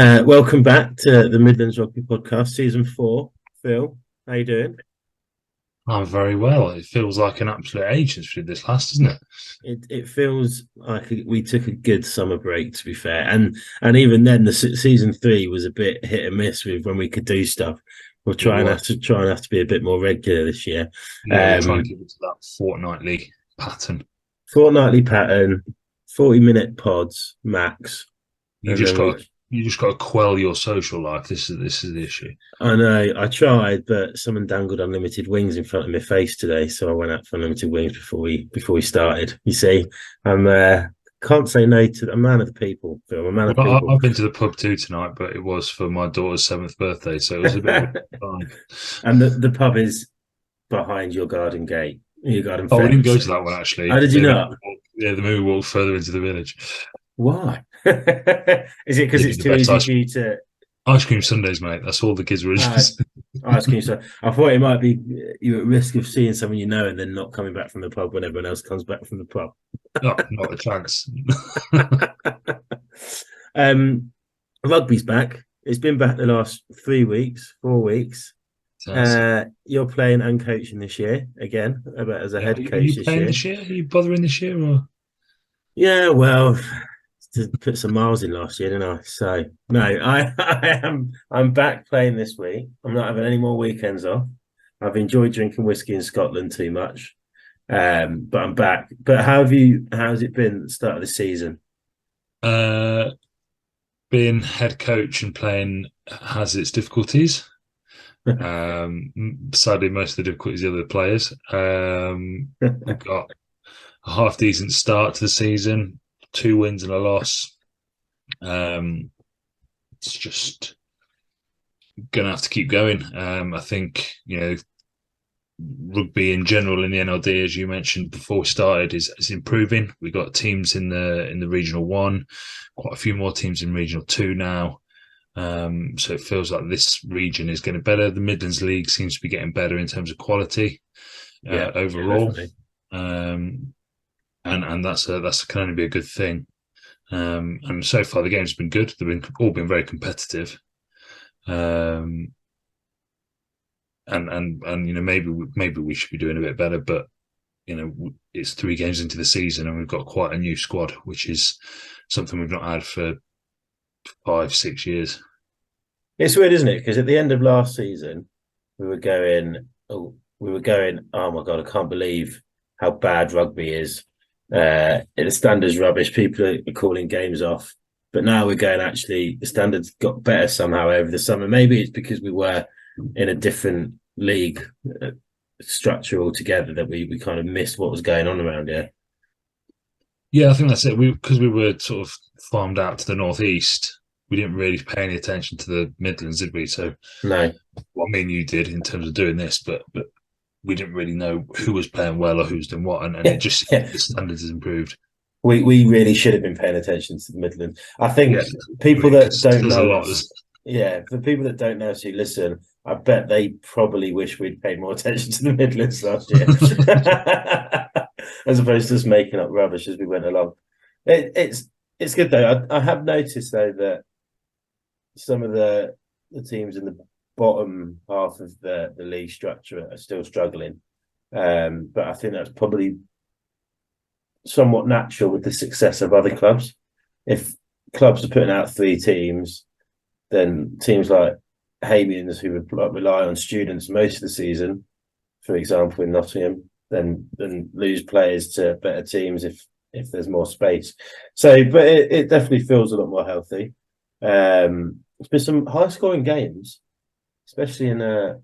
Welcome back to the Midlands Rugby Podcast, Season 4. Phil, how you doing? I'm very well. It feels like an absolute age since we did this last, doesn't it? It feels like we took a good summer break, to be fair, and even then, the Season 3 was a bit hit and miss with when we could do stuff. We'll It try and have was. to be a bit more regular this year. Yeah, we'll try and Um, keep it to that fortnightly pattern. Fortnightly pattern, 40-minute pods max, You and just then got we you just got to quell your social life. This is the issue. I know. I tried, but someone dangled unlimited wings in front of my face today, so I went out for unlimited wings before we started. You see, I'm can't say no to a man of the people. Phil, I'm a man of the Well, people. I've been to the pub too tonight, but it was for my daughter's 7th birthday, so it was a bit of a fine. And the pub is behind your garden gate, your garden Oh, we didn't fence. go to that one How actually. did you not? The movie walked further into the village. Why? Is it because They do it's the too best easy for you to ice cream sundaes, mate. That's all the kids were uh, interested. ice cream? So I thought it might be you're at risk of seeing someone you know and then not coming back from the pub when everyone else comes back from the pub. No, not a chance. um, Rugby's back. It's been back the last 3 weeks, 4 weeks. Sounds. You're playing and coaching this year again, about as a Yeah, head are coach you this playing year. this year? Are you bothering this year or? Yeah, well, to put some miles in last year, didn't I? So no, I'm back playing this week. I'm not having any more weekends off. I've enjoyed drinking whiskey in Scotland too much. But I'm back. But how's it been at the start of the season? Uh, Being head coach and playing has its difficulties. Sadly, most of the difficulties are the players. We've got a half decent start to the season, 2 wins and a loss. Um, it's just gonna have to keep going. I think rugby in general in the NLD, as you mentioned before we started, is improving. We've got teams in the regional one, quite a few more teams in regional two now. So it feels like this region is getting better. The Midlands League seems to be getting better in terms of quality Yeah, overall, definitely. um, and that's can only be a good thing. And so far the game's been good. They've been all been very competitive. Um, and maybe we should be doing a bit better, but it's 3 games into the season and we've got quite a new squad, which is something we've not had for 5, 6 years. It's weird, isn't it? Because at the end of last season, oh my God, I can't believe how bad rugby is. The standards rubbish. People are calling games off. But now we're going, actually, the standards got better somehow over the summer. Maybe it's because we were in a different league structure altogether that we kind of missed what was going on around here. Yeah, I think that's it. Because we were sort of farmed out to the northeast, we didn't really pay any attention to the Midlands, did we? So, No. what me and you did in terms of doing this, but we didn't really know who was playing well or who was doing what, and it just seems Yeah. like the standards has improved. We really should have been paying attention to the Midlands. I think Yes, people that because don't there's a know lot. us, yeah, for people that don't know us who listen, I bet they probably wish we'd paid more attention to the Midlands last year, as opposed to just making up rubbish as we went along. It's good though. I have noticed though that some of the teams in the bottom half of the league structure are still struggling. But I think that's probably somewhat natural with the success of other clubs. If clubs are putting out 3 teams, then teams like Hamians, who would rely on students most of the season, for example, in Nottingham, then lose players to better teams if there's more space. So, but it definitely feels a lot more healthy. It's been some high scoring games, especially in the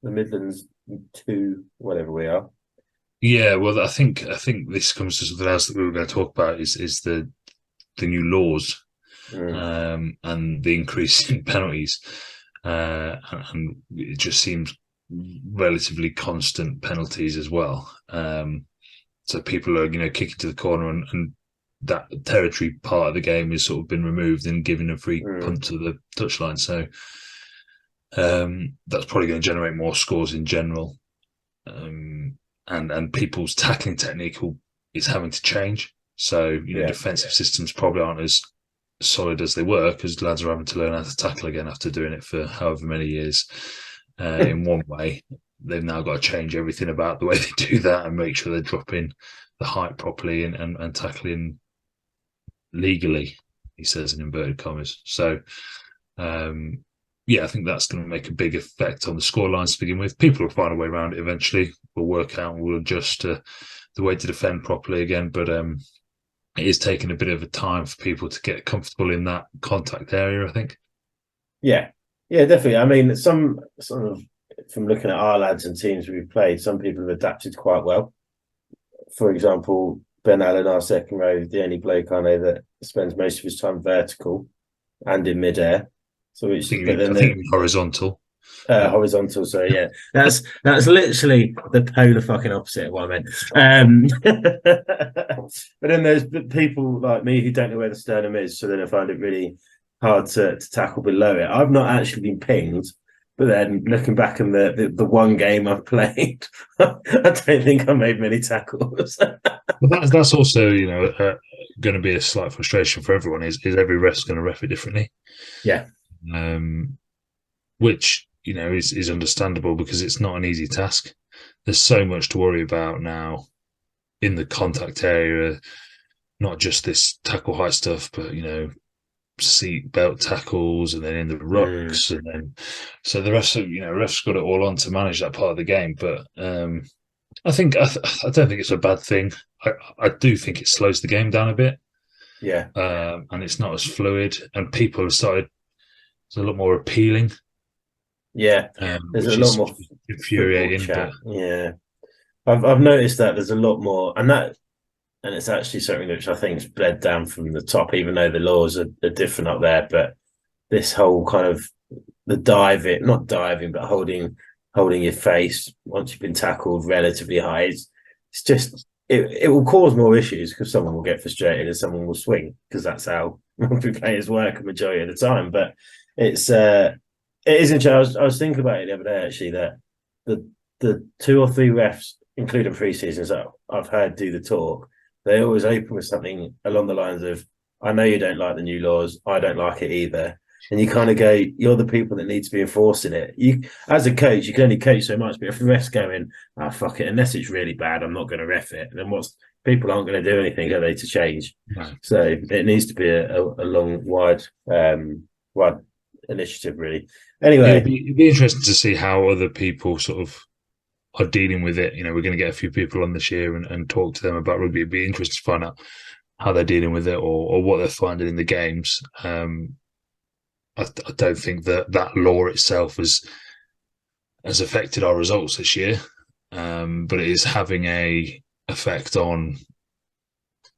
Midlands two, whatever we are. Yeah, well, I think this comes to something else that we were going to talk about is the new laws Mm. and the increase in penalties, and it just seems relatively constant penalties as well. So people are kicking to the corner and that territory part of the game has sort of been removed and given a free Mm. punt to the touchline. So that's probably going to generate more scores in general. And people's tackling technique is having to change. So Yeah. defensive systems probably aren't as solid as they were, because lads are having to learn how to tackle again after doing it for however many years in one way. They've now got to change everything about the way they do that and make sure they're dropping the height properly and tackling legally, he says in inverted commas. So, yeah, I think that's going to make a big effect on the scorelines to begin with. People will find a way around it eventually. We'll work out and we'll adjust to the way to defend properly again. But it is taking a bit of a time for people to get comfortable in that contact area, I think. Yeah, yeah, definitely. I mean, some sort of from looking at our lads and teams we've played, some people have adapted quite well. For example, Ben Allen, our second row, the only bloke I know that spends most of his time vertical and in midair. So I think horizontal. Horizontal, so yeah, that's literally the polar fucking opposite of what I meant. But then there's people like me who don't know where the sternum is, so then I find it really hard to tackle below it. I've not actually been pinged, but then looking back in the one game I've played, I don't think I made many tackles. But that's also, going to be a slight frustration for everyone. Is every ref's going to ref it differently? Yeah. Which is understandable because it's not an easy task. There's so much to worry about now in the contact area, not just this tackle height stuff, but seat belt tackles and then in the rucks and then so the rest of refs got it all on to manage that part of the game. But I think I don't think it's a bad thing. I do think it slows the game down a bit. Yeah. And it's not as fluid, and people have started. It's a lot more appealing. Yeah, there's a lot more infuriating. Chat. But... Yeah, I've noticed that there's a lot more, and it's actually something which I think is bled down from the top, even though the laws are different up there. But this whole kind of the not diving, but holding your face once you've been tackled relatively high. It's just it will cause more issues because someone will get frustrated and someone will swing because that's how rugby players work a majority of the time. But it's it is interesting. I was thinking about it the other day actually that the 2 or 3 refs, including pre-seasons that I've heard do the talk, they always open with something along the lines of, "I know you don't like the new laws. I don't like it either." And you kind of go, "You're the people that need to be enforcing it." You, as a coach, you can only coach so much. But if the refs going, "Oh fuck it," unless it's really bad, I'm not going to ref it. Then people aren't going to do anything, are they, to change? No. So it needs to be a long, wide initiative, really. Anyway, it'd be interesting to see how other people sort of are dealing with it. We're going to get a few people on this year and talk to them about rugby. It'd be interesting to find out how they're dealing with it or what they're finding in the games. I don't think that law itself has affected our results this year, but it is having a effect on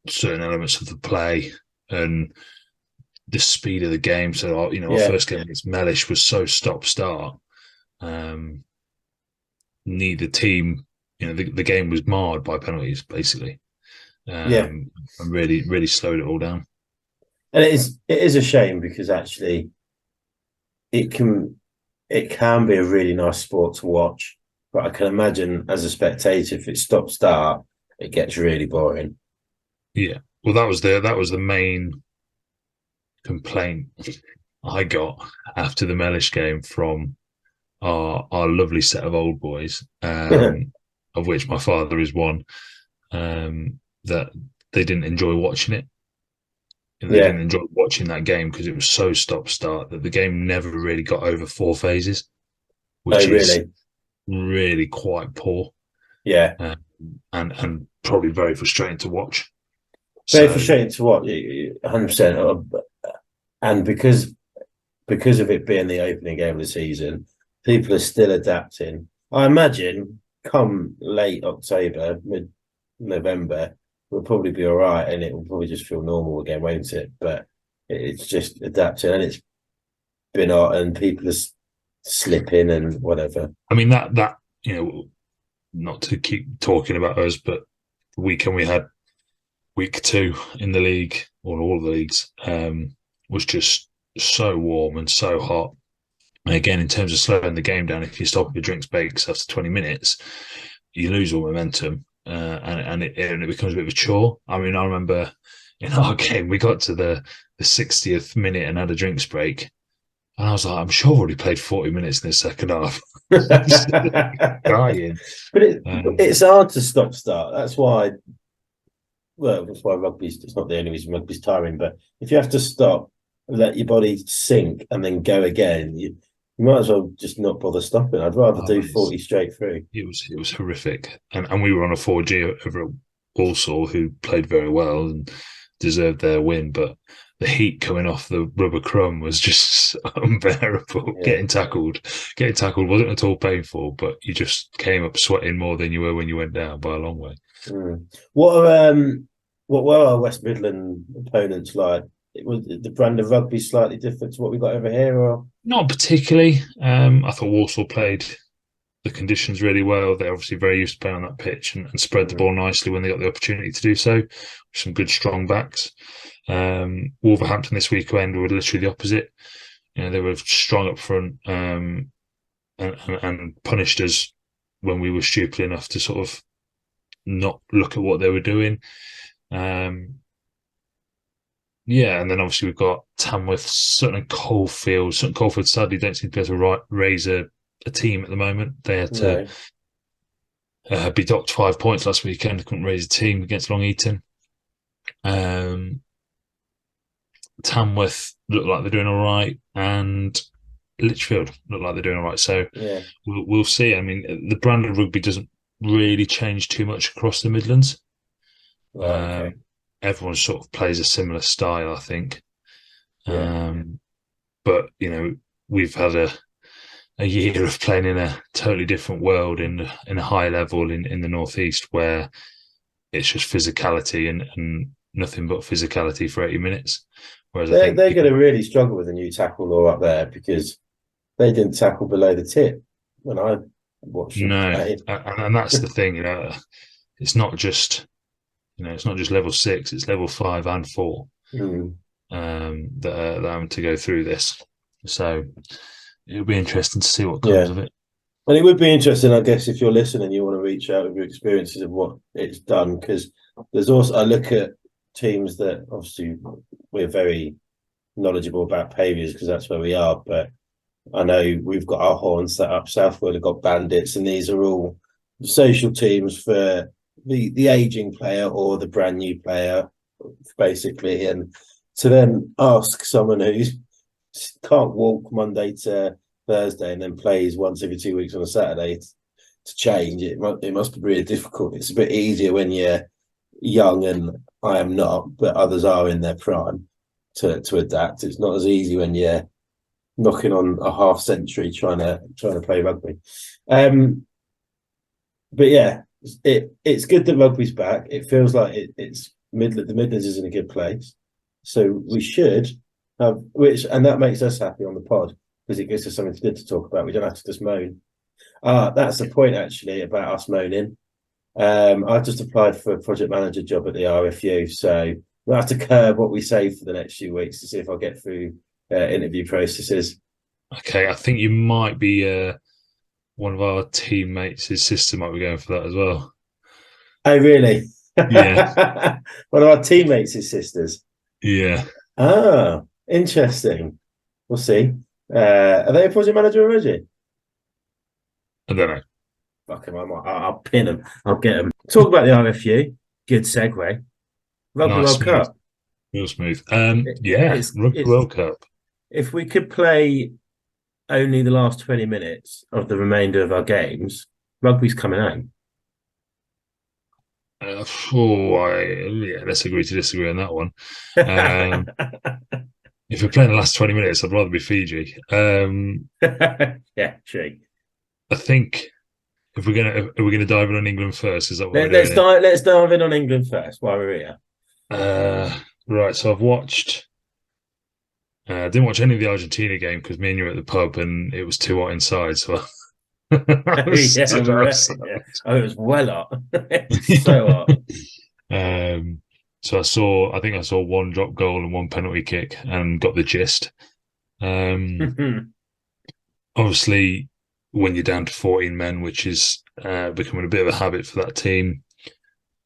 certain elements of the play and the speed of the game. So our first game against Mellish was so stop-start. Neither team, the game was marred by penalties basically. And really, really slowed it all down. And it is a shame because actually it can be a really nice sport to watch, but I can imagine as a spectator, if it's stop-start, it gets really boring. Yeah, well, that was the main complaint I got after the Mellish game from our lovely set of old boys, of which my father is one, that they didn't enjoy watching it. And they didn't enjoy watching that game because it was so stop-start that the game never really got over 4 phases, which is really quite poor. Yeah, and probably very frustrating to watch. Very frustrating to watch, 100%. And because of it being the opening game of the season, people are still adapting. I imagine come late October, mid-November, we'll probably be all right and it will probably just feel normal again, won't it? But it's just adapting and it's been out and people are slipping and whatever. I mean, that not to keep talking about us, but the weekend we had, week 2 in the league, or all of the leagues, was just so warm and so hot. And again, in terms of slowing the game down, if you stop your drinks breaks after 20 minutes, you lose all momentum, and it becomes a bit of a chore. I mean, I remember in our game, we got to the 60th minute and had a drinks break. And I was like, I'm sure I've already played 40 minutes in the second half. Just dying. But Um, it's hard to stop start. That's why. Well, that's why rugby's. It's not the only reason rugby's tiring. But if you have to stop, let your body sink, and then go again, you might as well just not bother stopping. I'd rather do 40 straight through. it was horrific. And we were on a 4G over at Walsall, who played very well and deserved their win. But the heat coming off the rubber crumb was just unbearable. Yeah. Getting tackled wasn't at all painful, but you just came up sweating more than you were when you went down by a long way. Mm. What were our West Midland opponents like? It was the brand of rugby slightly different to what we got over here, or Not particularly. I thought Walsall played the conditions really well. They're obviously very used to playing on that pitch and spread the ball nicely when they got the opportunity to do so. Some good strong backs. Wolverhampton this weekend were literally the opposite. You know, they were strong up front and punished us when we were stupid enough to sort of not look at what they were doing. Yeah, and then obviously we've got Tamworth, Sutton and Coalfield. Sutton Coalfield sadly don't seem to be able to raise a team at the moment. They had to be docked 5 points last weekend. They couldn't raise a team against Long Eaton. Tamworth look like they're doing all right, and Lichfield look like they're doing all right. So yeah, we'll see. I mean, the brand of rugby doesn't really change too much across the Midlands. right, okay, Everyone sort of plays a similar style, I think. yeah. But you know, we've had a year of playing in a totally different world in a high level in the northeast, where it's just physicality and nothing but physicality for 80 minutes. Whereas They're going to really struggle with the new tackle law up there because they didn't tackle below the tip when I watched them no, play. and that's the thing. You know, it's not just it's not just level 6; it's level 5 and 4 Mm. that are having to go through this. So it'll be interesting to see what Yeah. comes of it. And it would be interesting, I guess, if you're listening, you want to reach out with your experiences of what it's done. Because there's also, I look at teams that obviously we're very knowledgeable about pay reviews because that's where we are. But I know we've got our horns set up. Southwold have got bandits, and these are all social teams for the aging player or the brand new player, basically. And to then ask someone who can't walk Monday to Thursday and then plays once every 2 weeks on a Saturday to change, it must be really difficult. It's a bit easier when you're young, and I am not, but others are in their prime to adapt. It's not as easy when you're knocking on a half century trying to play rugby. But yeah, it's good that rugby's back. It feels like it's the Midlands is in a good place, so we should have and that makes us happy on the pod because it gives us something good to talk about. We don't have to just moan. That's the point actually about us moaning. I just applied for a project manager job at the RFU, so we'll have to curb what we say for the next few weeks to see if I'll get through interview processes. Okay, I think you might be one of our teammates. His sister might be going for that as well. Oh, really? Yeah, One of our teammates' sisters. yeah. Interesting. We'll see. Are they a project manager already? I don't know. Fuck him. I'll pin him. I'll get him. Talk about the RFU. Good segue. Rugby Nice, World smooth, Cup. real smooth. It, Yeah, it's Rugby it's World Cup. if we could play only the last 20 minutes of the remainder of our games, rugby's coming home. Yeah, let's agree to disagree on that one. If we're playing the last 20 minutes, I'd rather be Fiji. Yeah, true. I think if we're gonna dive in on England first, is that what we're doing? Let's dive in on England first while we're here. Right, so I've watched. I didn't watch any of the Argentina game because me and you were at the pub and it was too hot inside. So I was Yeah, stood outside. yeah. Oh, it was well hot. So hot. So I think I saw one drop goal and one penalty kick and got the gist. Obviously, when you're down to 14 men, which is becoming a bit of a habit for that team,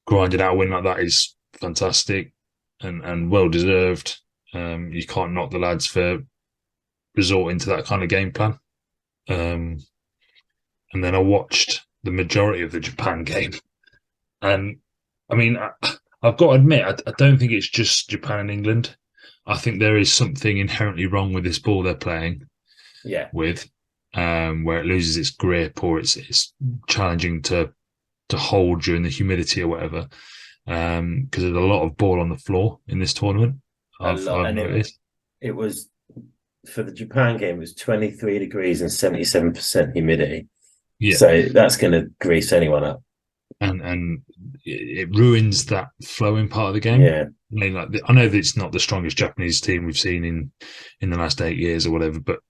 grinding out a win like that is fantastic. and well deserved. You can't knock the lads for resorting to that kind of game plan. And then I watched the majority of the Japan game, and I mean, I've got to admit, I don't think it's just Japan and England. I think there is something inherently wrong with this ball they're playing Yeah, with, where it loses its grip or it's challenging to hold during the humidity or whatever. Because there's a lot of ball on the floor in this tournament. a I've lot. And noticed. it was for the Japan game. It was 23 degrees and 77% humidity. Yeah, So that's going to grease anyone up. and it ruins that flowing part of the game. Yeah, I mean, like I know that it's not the strongest Japanese team we've seen in the last 8 years or whatever, but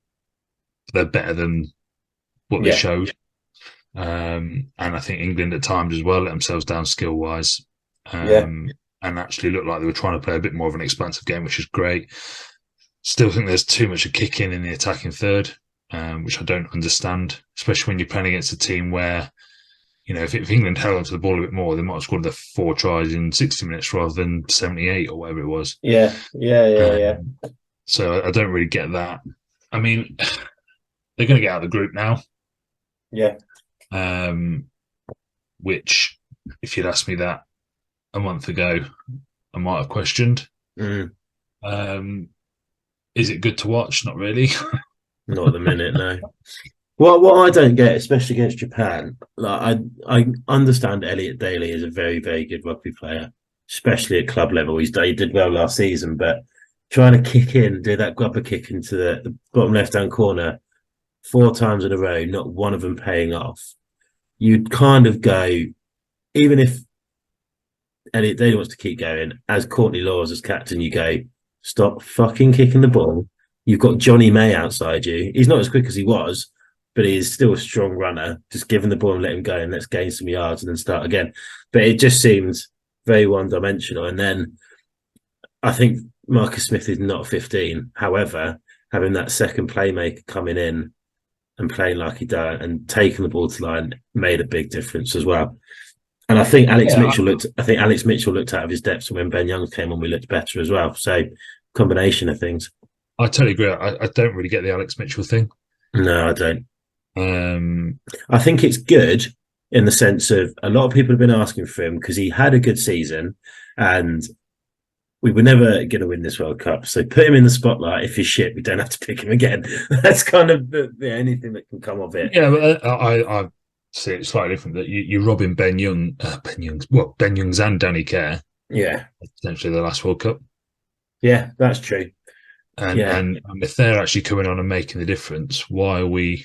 they're better than what they yeah, showed. And I think England at times as well let themselves down skill wise, yeah, and actually looked like they were trying to play a bit more of an expansive game, which is great. Still think there's too much of kicking in the attacking third, which I don't understand, especially when you're playing against a team where, if England held onto the ball a bit more, they might have scored their 4 tries in 60 minutes rather than 78 or whatever it was. yeah, yeah. So I don't really get that. I mean, they're going to get out of the group now. Yeah. Which, if you'd asked me that a month ago, I might have questioned. Mm. Is it good to watch? Not really. Not at the minute, no. What I don't get, especially against Japan, like I understand Elliot Daly is a very, very good rugby player, especially at club level. He did well last season, but trying to kick in, do that grubber kick into the bottom left-hand corner 4 times in a row, not one of them paying off. You'd kind of go, even if Elliot Daly wants to keep going, as Courtney Laws as captain, you go, stop fucking kicking the ball. You've got Johnny May outside you. He's not as quick as he was, but he's still a strong runner. Just give him the ball and let him go and let's gain some yards and then start again. But it just seems very one-dimensional. And then I think Marcus Smith is not 15. However, having that second playmaker coming in and playing like he did and taking the ball to line made a big difference as well. And I think Alex Mitchell looked out of his depths, and when Ben Young came on, we looked better as well. So combination of things. I totally agree. I don't really get the Alex Mitchell thing. No, I don't. I think it's good in the sense of a lot of people have been asking for him because he had a good season and we were never going to win this World Cup. So put him in the spotlight. If he's shit, we don't have to pick him again. That's kind of the only thing that can come of it. Yeah, but I see it slightly different. That you're robbing Ben Young's and Danny Kerr. Yeah, Potentially the last World Cup. Yeah, that's true. And if they're actually coming on and making the difference, why are we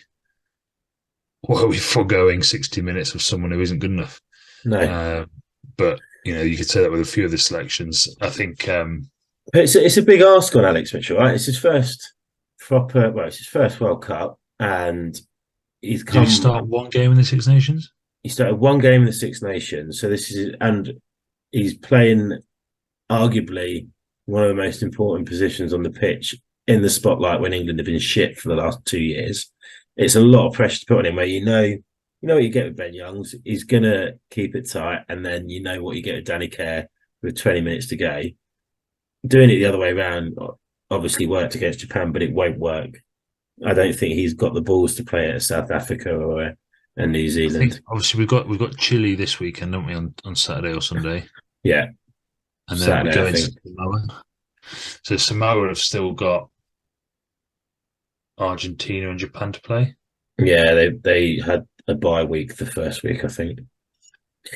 foregoing 60 minutes of someone who isn't good enough? No, but you could say that with a few of the selections. I think it's a big ask on Alex Mitchell, right? It's his first it's his first World Cup, and he's come. Did he start one game in the Six Nations? He started one game in the Six Nations, so and he's playing arguably one of the most important positions on the pitch in the spotlight when England have been shit for the last 2 years. It's a lot of pressure to put on him where you know what you get with Ben Youngs. He's going to keep it tight, and then you know what you get with Danny Kerr with 20 minutes to go. Doing it the other way around obviously worked against Japan, but it won't work. I don't think he's got the balls to play at South Africa or New Zealand. Obviously, we've got Chile this weekend, don't we, on Saturday or Sunday? Yeah. And then we go into Samoa. So Samoa have still got Argentina and Japan to play. Yeah, they had a bye week the first week, I think.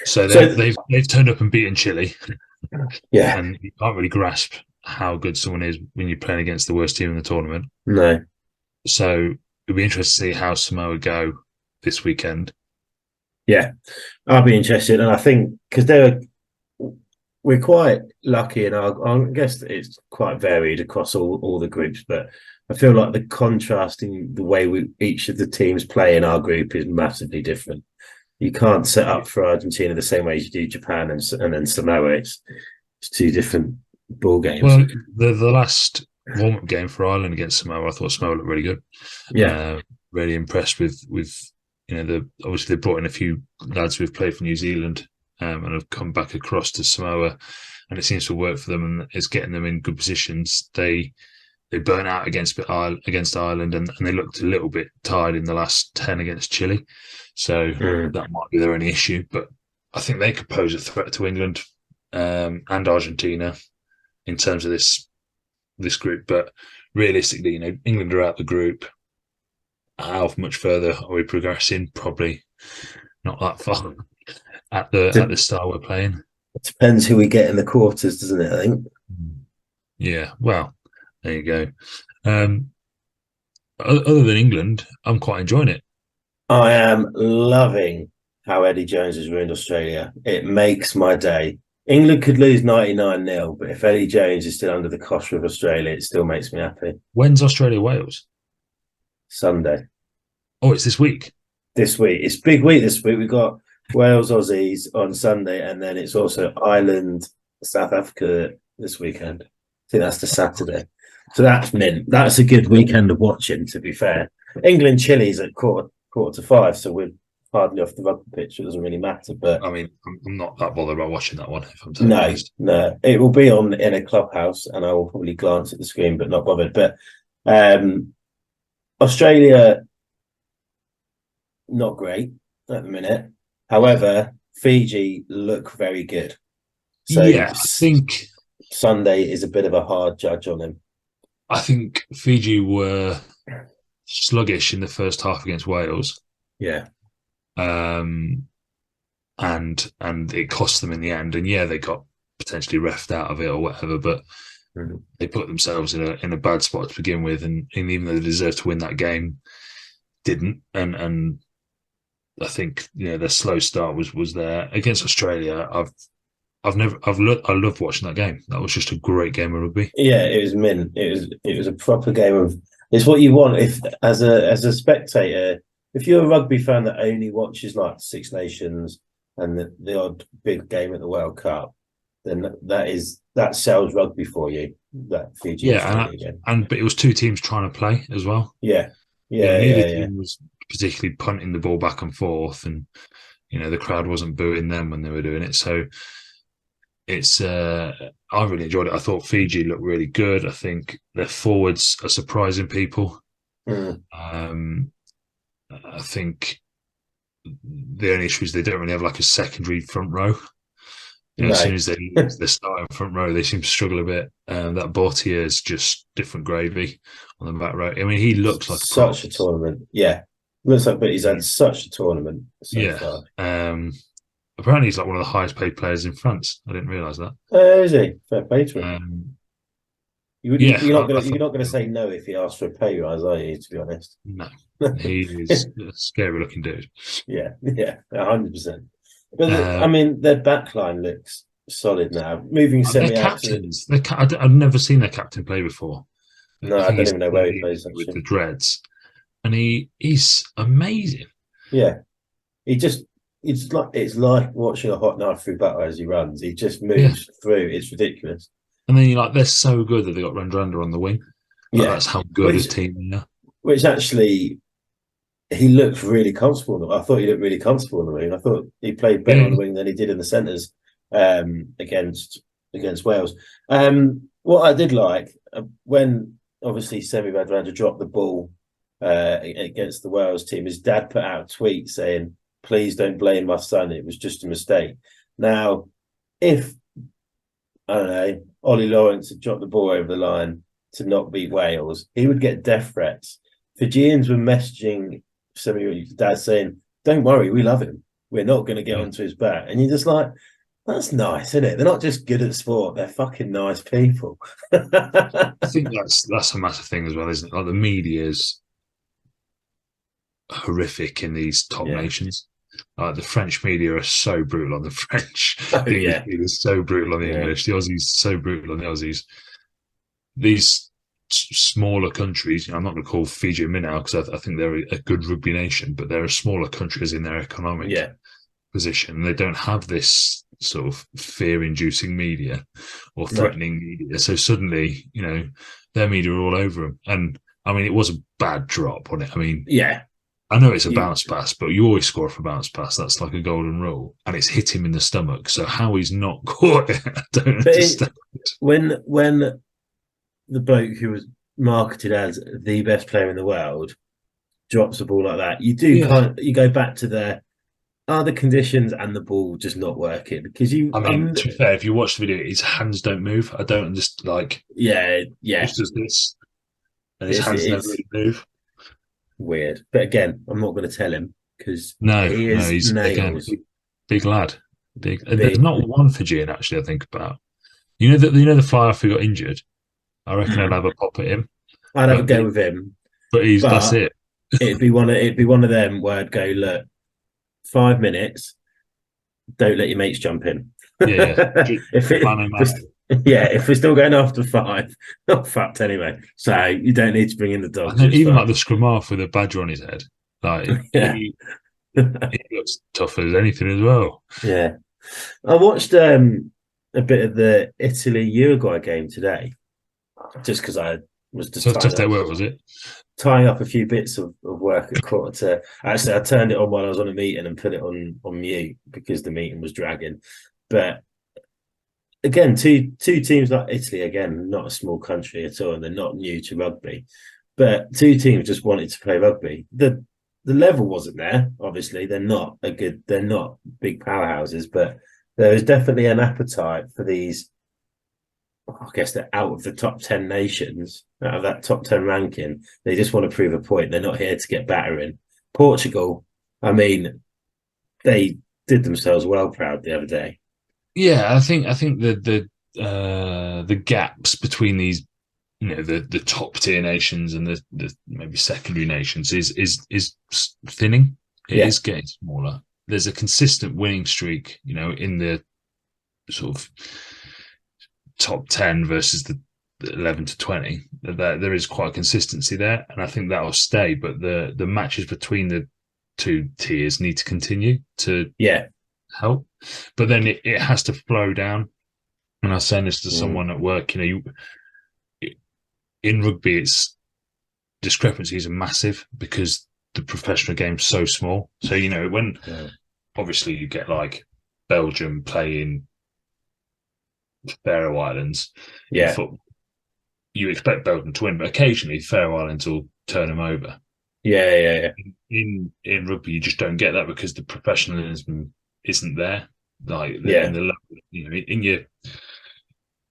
So they've turned up and beaten Chile. Yeah, and you can't really grasp how good someone is when you're playing against the worst team in the tournament. No. So it'll be interesting to see how Samoa go this weekend. Yeah, I'll be interested, and I think because we're quite lucky, and I guess it's quite varied across all the groups, but I feel like the contrast in the way each of the teams play in our group is massively different. You can't set up for Argentina the same way as you do Japan and then Samoa. It's 2 different ball games. Well, the last warm-up game for Ireland against Samoa, I thought Samoa looked really good. Yeah, really impressed with obviously they brought in a few lads who've played for New Zealand and have come back across to Samoa. and it seems to work for them, and it's getting them in good positions. They burnt out against Ireland, and they looked a little bit tired in the last 10 against Chile. So that might be their only issue. But I think they could pose a threat to England and Argentina in terms of this group. But realistically, England are out the group. How much further are we progressing? Probably not that far at the start we're playing. It depends who we get in the quarters, doesn't it? I think. Yeah. Well, there you go. Other than England, I'm quite enjoying it. I am loving how Eddie Jones has ruined Australia. It makes my day. England could lose 99-0, but if Eddie Jones is still under the cosh with Australia, it still makes me happy. When's Australia-Wales? Sunday. Oh, it's this week. This week. It's big week this week. We've got Wales, Aussies on Sunday, and then it's also Ireland, South Africa this weekend. I think that's the Saturday. So that's mint. That's a good weekend of watching, to be fair. England, Chile's at quarter to 5, so we're hardly off the rugby pitch. It doesn't really matter. But I mean, I'm not that bothered about watching that one, if I'm totally honest. No. It will be on in a clubhouse, and I will probably glance at the screen, but not bothered. But Australia, not great at the minute. However, Fiji look very good. So yeah, I think Sunday is a bit of a hard judge on him. I think Fiji were sluggish in the first half against Wales. Yeah. And it cost them in the end. And yeah, they got potentially refed out of it or whatever, but they put themselves in a bad spot to begin with, and even though they deserved to win that game, didn't. And I think their slow start was there against Australia. I loved watching that game. That was just a great game of rugby. Yeah, it was mint. It was a proper game of. It's what you want if as a spectator. If you're a rugby fan that only watches like Six Nations and the odd big game at the World Cup, then that sells rugby for you. That Fiji game. But it was two teams trying to play as well. Yeah. Neither team was particularly punting the ball back and forth, and the crowd wasn't booing them when they were doing it. So it's I really enjoyed it. I thought Fiji looked really good. I think their forwards are surprising people. I think the only issue is they don't really have like a secondary front row. As soon as they lose their starting front row, they seem to struggle a bit. That Bortier is just different gravy on the back row. I mean, he looks like such a tournament. Yeah, looks like, but he's had such a tournament so far. Apparently, he's like one of the highest paid players in France. I didn't realise that. Is he? Fair play to him. You're not going to say no if he asks for a pay rise, are you? To be honest, no. He is a scary looking dude. Yeah, 100%. But I mean, their backline looks solid now. Moving Semi out captains. I've never seen their captain play before. No, I don't even know where he plays with the dreads, and he's amazing. Yeah, it's like watching a hot knife through butter as he runs. He just moves through. It's ridiculous. And then they're so good that they got Randrander on the wing. That's how good his team are. Which actually, he looked really comfortable. I thought he looked really comfortable on the wing. I thought he played better on the wing than he did in the centres against Wales. What I did like when obviously Semi Radradra dropped the ball against the Wales team, his dad put out a tweet saying, "Please don't blame my son. It was just a mistake." Now, if I don't know, Ollie Lawrence had dropped the ball over the line to not beat Wales, he would get death threats. Fijians were messaging Semi's dad saying, "Don't worry, we love him. We're not going to get onto his back." And you're just like, that's nice, isn't it? They're not just good at sport; they're fucking nice people. I think that's a massive thing as well, isn't it? Like the media is horrific in these top nations. The French media are so brutal on the French. The English media is so brutal on the English. The Aussies so brutal on the Aussies. These smaller countries, I'm not going to call Fiji a Minnow because I think they're a good rugby nation, but they're smaller countries in their economic position. They don't have this sort of fear-inducing media or threatening media. So suddenly, their media are all over them. And I mean, it was a bad drop on it. I mean, I know it's a You, bounce pass, but you always score off a bounce pass. That's like a golden rule, and it's hit him in the stomach. So how he's not caught it, I don't but understand. when the bloke who was marketed as the best player in the world drops the ball like that, you do Yeah, kind of, you go back to the are the conditions and the ball just not working because I mean, to be fair, if you watch the video, his hands don't move. I don't understand. Like, yeah, just does this, and his hands never it's really move. weird. But again, I'm not going to tell him because No, he no, is he's again nails. big lad. Big. There's Big. not one for Gene actually. I think about. The fly off who got injured. I reckon I'd have a pop at him, I'd have a but go with him, that's but it. it'd be one of them where I'd go, look, 5 minutes, don't let your mates jump in. Yeah, yeah. if it Man him if out. yeah, if we're still going after five, not fucked anyway. So you don't need to bring in the And dogs. then It's even like fine. the scrum half with a badger on his head, like Yeah, he looks tough as anything as well. yeah. I watched a bit of the Italy Uruguay game today, just because I was just So tough that work, was it? tying up a few bits of work at quarter to. Actually, I turned it on while I was on a meeting and put it on mute because the meeting was dragging. But again, two teams like Italy, again, not a small country at all, and they're not new to rugby. But two teams just wanted to play rugby. The level wasn't there. Obviously, they're not big powerhouses, but there is definitely an appetite for these. I guess they're out of the top 10 nations, out of that top 10 ranking. They just want to prove a point. They're not here to get battering. Portugal, I mean, they did themselves well proud the other day. Yeah, I think the gaps between these, the top tier nations and the maybe secondary nations is thinning. It Yeah, is getting smaller. There's a consistent winning streak, in the sort of top 10 versus the 11 to 20. There is quite a consistency there, and I think that will stay. But the matches between the two tiers need to continue to yeah. help. But then it has to flow down. And I was saying this to Mm, someone at work, in rugby, it's discrepancies are massive because the professional game's so small. So, when yeah, obviously you get like Belgium playing Faroe Islands in yeah, football, you expect Belgium to win, but occasionally Faroe Islands will turn them over. yeah. In rugby, you just don't get that because the professionalism isn't there. Like in Yeah. the level, in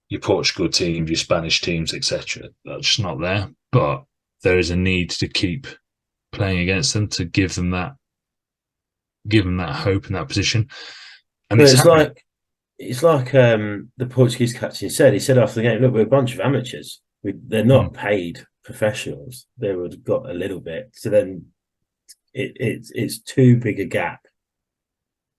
your Portugal teams, your Spanish teams, etc. That's just not there. But there is a need to keep playing against them to give them that hope in that position, and But it's happening. it's like the Portuguese captain said. He said after the game, "Look, we're a bunch of amateurs. They're not Mm. paid professionals. They would have got a little bit. So then it's too big a gap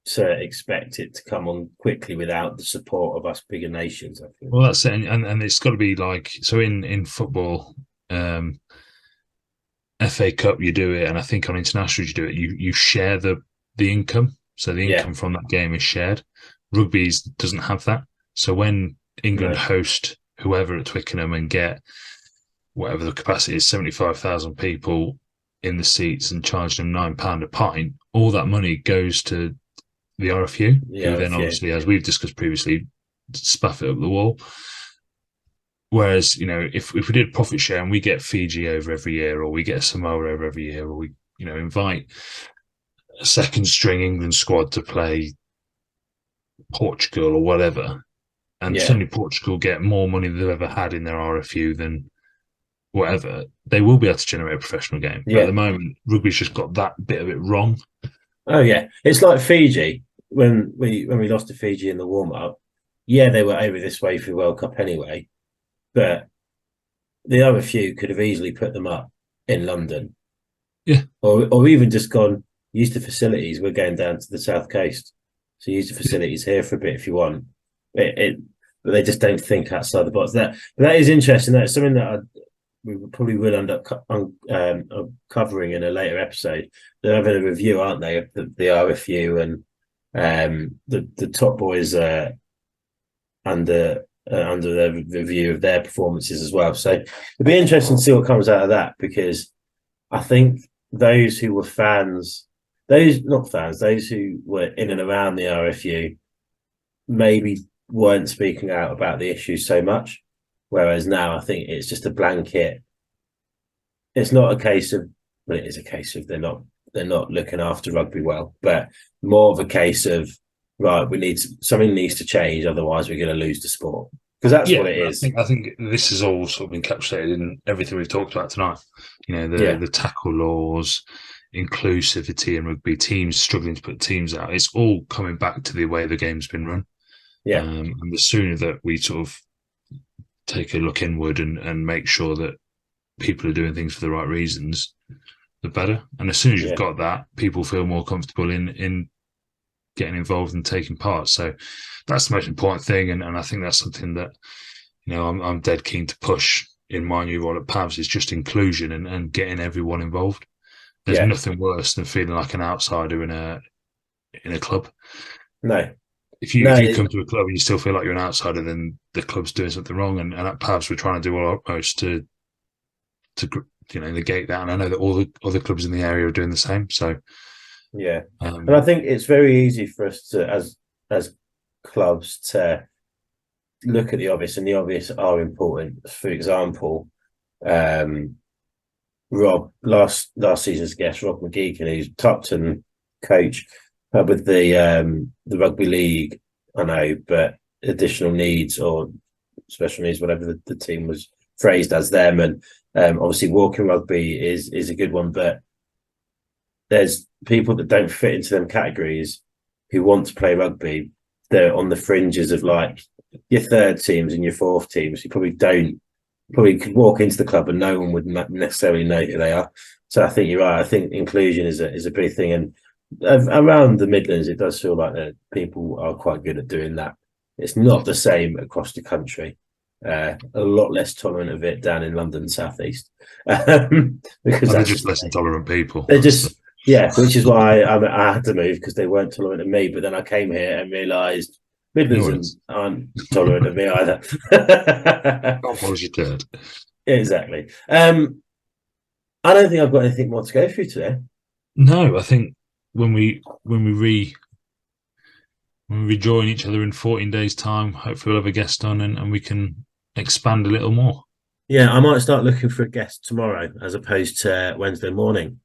to expect it to come on quickly without the support of us bigger nations. I think. Well, that's it, and it's got to be like so in football. FA Cup, you do it, and I think on internationals you do it. You share the income, so the Yeah. income from that game is shared. Rugby doesn't have that, so when England No. host whoever at Twickenham and get whatever the capacity is, 75,000 people in the seats and charge them £9 a pint, all that money goes to the RFU, who Yeah. then If you. obviously, as we've discussed previously, spaff it up the wall. Whereas, if we did profit share and we get Fiji over every year, or we get Samoa over every year, or we, invite a second string England squad to play Portugal or whatever, and Yeah. suddenly Portugal get more money than they've ever had in their RFU than whatever, they will be able to generate a professional game. But at Yeah. the moment, rugby's just got that bit of it wrong. Oh yeah. It's like Fiji when we lost to Fiji in the warm up. Yeah, they were over this way for the World Cup anyway, but the other few could have easily put them up in London, Yeah. or even just gone use the facilities. We're going down to the south coast, so use the Yeah. facilities here for a bit if you want. But they just don't think outside the box. That is interesting. That's something that we probably will end up covering in a later episode. They're having a review, aren't they, of the RFU and the top boys under the review of their performances as well. So it'll be interesting to see what comes out of that because I think those who were fans, those not fans, those who were in and around the RFU maybe weren't speaking out about the issues so much. Whereas now I think it's just a blanket. It's not a case of, well, it is a case of they're not looking after rugby well, but more of a case of, right, something needs to change, otherwise we're going to lose the sport, because that's what it is. I think this is all sort of encapsulated in everything we've talked about tonight. The tackle laws, inclusivity in rugby, teams struggling to put teams out. It's all coming back to the way the game's been run. Yeah, and the sooner that we sort of take a look inward and make sure that people are doing things for the right reasons, the better. And as soon as you've got that, people feel more comfortable in getting involved and taking part. So that's the most important thing. And I think that's something that, I'm dead keen to push in my new role at PAVS, is just inclusion and getting everyone involved. There's nothing worse than feeling like an outsider in a club. No. If you come to a club and you still feel like you're an outsider, then the club's doing something wrong. And at PAVS, we're trying to do our utmost to negate that. And I know that all the other clubs in the area are doing the same. So and I think it's very easy for us to, as clubs, to look at the obvious, and the obvious are important. For example, Rob, last season's guest, Rob McGeekin, who's Tupton coach with the rugby league, I know, but additional needs or special needs, whatever the team was phrased as them, and obviously walking rugby is a good one, but there's people that don't fit into them categories who want to play rugby. They're on the fringes of like your third teams and your fourth teams. You probably could walk into the club and no one would necessarily know who they are. So I think you're right. I think inclusion is a big thing, and around the Midlands, it does feel like that people are quite good at doing that. It's not the same across the country. A lot less tolerant of it down in London Southeast, because they're just less intolerant people. They're just which is why I had to move, because they weren't tolerant of me. But then I came here and realised Midlands aren't tolerant of me either. What was your third? Exactly. I don't think I've got anything more to go through today. No, I think when we rejoin each other in 14 days' time, hopefully we'll have a guest on and we can expand a little more. Yeah, I might start looking for a guest tomorrow as opposed to Wednesday morning.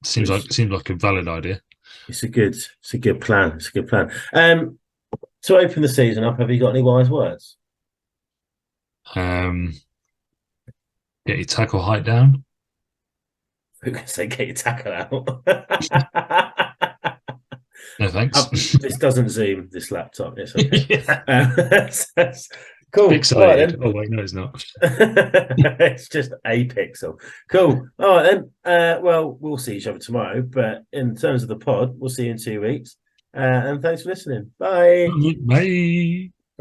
Seems like a valid idea. It's a good plan. It's a good plan. To open the season up, have you got any wise words? Get your tackle height down. We're going to say get your tackle out. No thanks. This doesn't zoom, this laptop. It's okay. Cool. Pixelated. Oh wait, no, it's not. It's just a pixel. Cool. All right then. Well, we'll see each other tomorrow. But in terms of the pod, we'll see you in 2 weeks. And thanks for listening. Bye.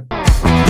Bye.